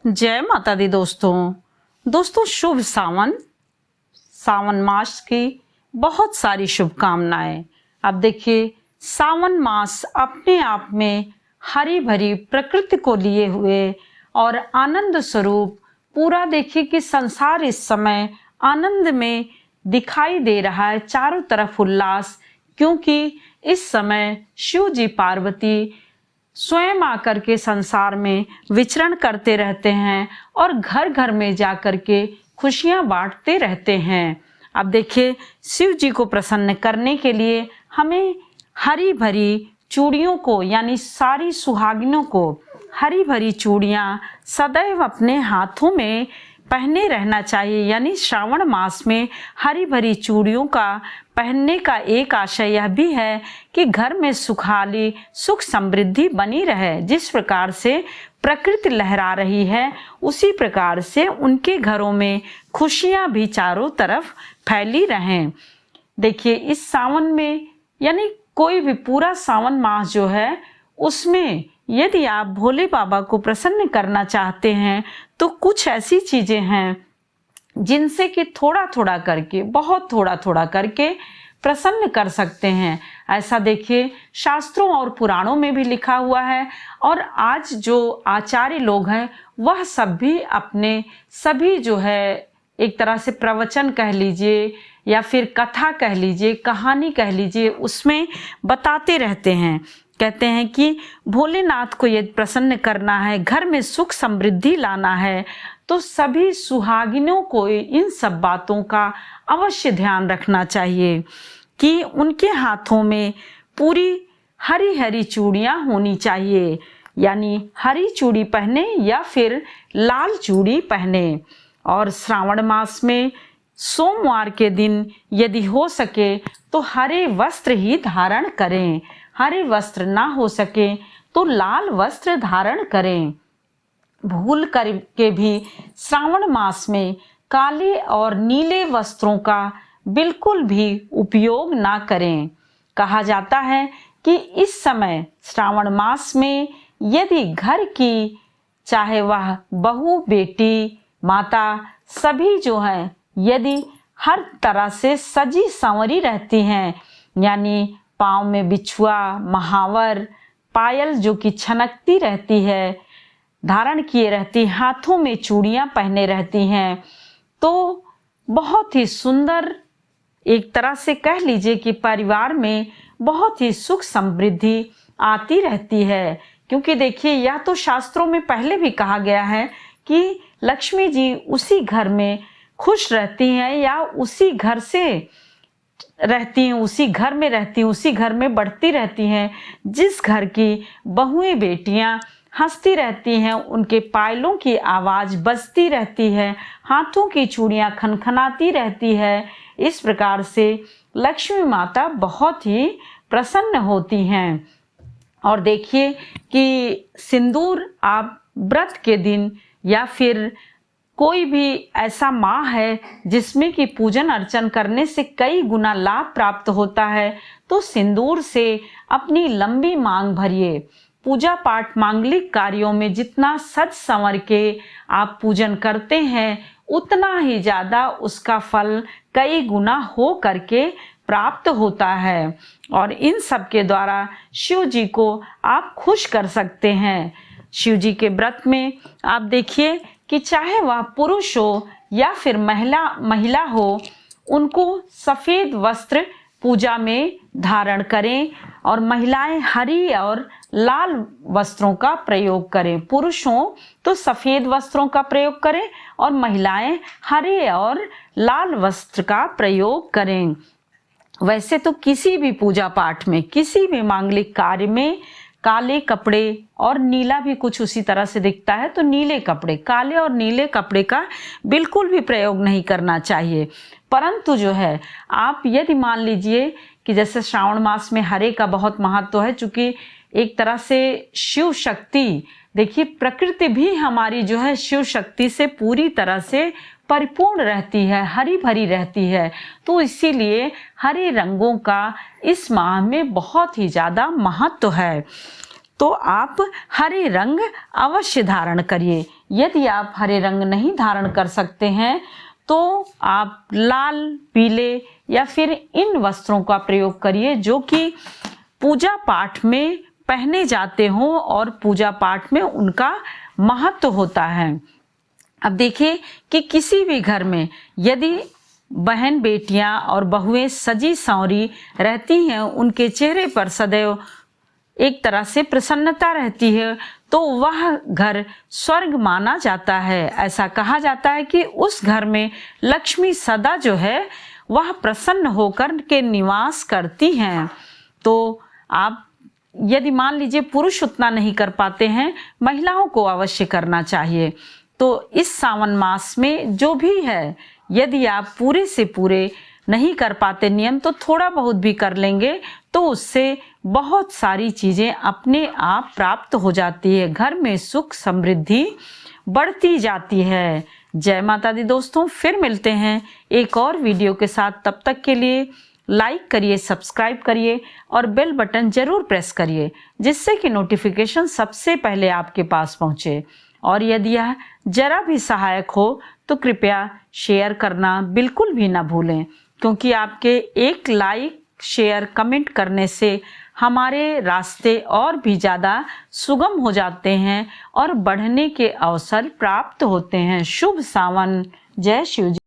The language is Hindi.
जय माता दी दोस्तों शुभ सावन मास की बहुत सारी शुभकामनाएं। अब देखिए, सावन मास अपने आप में हरी भरी प्रकृति को लिए हुए और आनंद स्वरूप पूरा देखिए कि संसार इस समय आनंद में दिखाई दे रहा है, चारों तरफ उल्लास, क्योंकि इस समय शिव जी पार्वती स्वयं आकर के संसार में विचरण करते रहते हैं और घर घर में जाकर के खुशियां बांटते रहते हैं। अब देखिए, शिव जी को प्रसन्न करने के लिए हमें हरी भरी चूड़ियों को, यानी सारी सुहागिनों को हरी भरी चूड़ियां सदैव अपने हाथों में पहने रहना चाहिए। यानी श्रावण मास में हरी भरी चूड़ियों का पहनने का एक आशय यह भी है कि घर में सुखाली सुख समृद्धि बनी रहे। जिस प्रकार से प्रकृति लहरा रही है, उसी प्रकार से उनके घरों में खुशियां भी चारों तरफ फैली रहें। देखिए, इस सावन में, यानी कोई भी पूरा सावन मास जो है, उसमें यदि आप भोले बाबा को प्रसन्न करना चाहते हैं तो कुछ ऐसी चीजें हैं जिनसे कि थोड़ा थोड़ा करके, बहुत थोड़ा थोड़ा करके प्रसन्न कर सकते हैं। ऐसा देखिए शास्त्रों और पुराणों में भी लिखा हुआ है, और आज जो आचार्य लोग हैं वह सब भी अपने सभी जो है एक तरह से प्रवचन कह लीजिए या फिर कथा कह लीजिए, कहानी कह लीजिए, उसमें बताते रहते हैं। कहते हैं कि भोलेनाथ को यदि प्रसन्न करना है, घर में सुख समृद्धि लाना है, तो सभी सुहागिनों को इन सब बातों का अवश्य ध्यान रखना चाहिए कि उनके हाथों में पूरी हरी हरी चूड़ियां होनी चाहिए। यानी हरी चूड़ी पहने या फिर लाल चूड़ी पहने। और श्रावण मास में सोमवार के दिन यदि हो सके तो हरे वस्त्र ही धारण करें। हरे वस्त्र ना हो सके तो लाल वस्त्र धारण करें। भूल करके भी श्रावण मास में काले और नीले वस्त्रों का बिल्कुल भी उपयोग ना करें। कहा जाता है कि इस समय श्रावण मास में यदि घर की, चाहे वह बहू, बेटी, माता, सभी जो है, यदि हर तरह से सजी संवरी रहती हैं, यानी पाँव में बिछुआ, महावर, पायल जो कि छनकती रहती है धारण किए रहती, हाथों में चूड़ियां पहने रहती हैं, तो बहुत ही सुंदर, एक तरह से कह लीजिए कि परिवार में बहुत ही सुख समृद्धि आती रहती है। क्योंकि देखिए, यह तो शास्त्रों में पहले भी कहा गया है कि लक्ष्मी जी उसी घर में खुश रहती हैं या उसी घर से रहती हैं, उसी घर में रहती हैं, उसी घर में बढ़ती रहती हैं जिस घर की बहुएं बेटियां हंसती रहती हैं, उनके पायलों की आवाज बजती रहती है, हाथों की चूड़ियां खनखनाती रहती है। इस प्रकार से लक्ष्मी माता बहुत ही प्रसन्न होती हैं। और देखिए कि सिंदूर आप व्रत के दिन या फिर कोई भी ऐसा माह है जिसमें कि पूजन अर्चन करने से कई गुना लाभ प्राप्त होता है, तो सिंदूर से अपनी लंबी मांग भरिए। पूजा पाठ मांगलिक कार्यों में जितना सज संवर के आप पूजन करते हैं, उतना ही ज्यादा उसका फल कई गुना हो करके प्राप्त होता है। और इन सब के द्वारा शिव जी को आप खुश कर सकते हैं। शिव जी के व्रत में आप देखिए कि चाहे वह पुरुष हो या फिर महिला हो, उनको सफेद वस्त्र पूजा में धारण करें, और महिलाएं हरी और लाल वस्त्रों का प्रयोग करें। पुरुष हो तो सफेद वस्त्रों का प्रयोग करें और महिलाएं हरे और लाल वस्त्र का प्रयोग करें। वैसे तो किसी भी पूजा पाठ में, किसी भी मांगलिक कार्य में काले कपड़े और नीला भी कुछ उसी तरह से दिखता है, तो नीले कपड़े, काले और नीले कपड़े का बिल्कुल भी प्रयोग नहीं करना चाहिए। परंतु जो है, आप यदि मान लीजिए कि जैसे श्रावण मास में हरे का बहुत महत्व है, चूंकि एक तरह से शिव शक्ति, देखिए प्रकृति भी हमारी जो है शिव शक्ति से पूरी तरह से परिपूर्ण रहती है, हरी भरी रहती है, तो इसीलिए हरे रंगों का इस माह में बहुत ही ज्यादा महत्व है। तो आप हरे रंग अवश्य धारण करिए। यदि आप हरे रंग नहीं धारण कर सकते हैं तो आप लाल, पीले या फिर इन वस्त्रों का प्रयोग करिए जो कि पूजा पाठ में पहने जाते हों और पूजा पाठ में उनका महत्व होता है। अब देखिए कि किसी भी घर में यदि बहन, बेटियां और बहुएं सजी संवरी रहती हैं, उनके चेहरे पर सदैव एक तरह से प्रसन्नता रहती है, तो वह घर स्वर्ग माना जाता है। ऐसा कहा जाता है कि उस घर में लक्ष्मी सदा जो है वह प्रसन्न होकर के निवास करती हैं। तो आप यदि मान लीजिए पुरुष उतना नहीं कर पाते हैं, महिलाओं को अवश्य करना चाहिए। तो इस सावन मास में जो भी है, यदि आप पूरे से पूरे नहीं कर पाते नियम, तो थोड़ा बहुत भी कर लेंगे तो उससे बहुत सारी चीजें अपने आप प्राप्त हो जाती है। घर में सुख समृद्धि बढ़ती जाती है। जय माता दी दोस्तों, फिर मिलते हैं एक और वीडियो के साथ। तब तक के लिए लाइक करिए, सब्सक्राइब करिए और बेल बटन जरूर प्रेस करिए, जिससे कि नोटिफिकेशन सबसे पहले आपके पास पहुंचे। और यदि यह जरा भी सहायक हो तो कृपया शेयर करना बिल्कुल भी ना भूलें, क्योंकि आपके एक लाइक, शेयर, कमेंट करने से हमारे रास्ते और भी ज़्यादा सुगम हो जाते हैं और बढ़ने के अवसर प्राप्त होते हैं। शुभ सावन। जय शिव जी।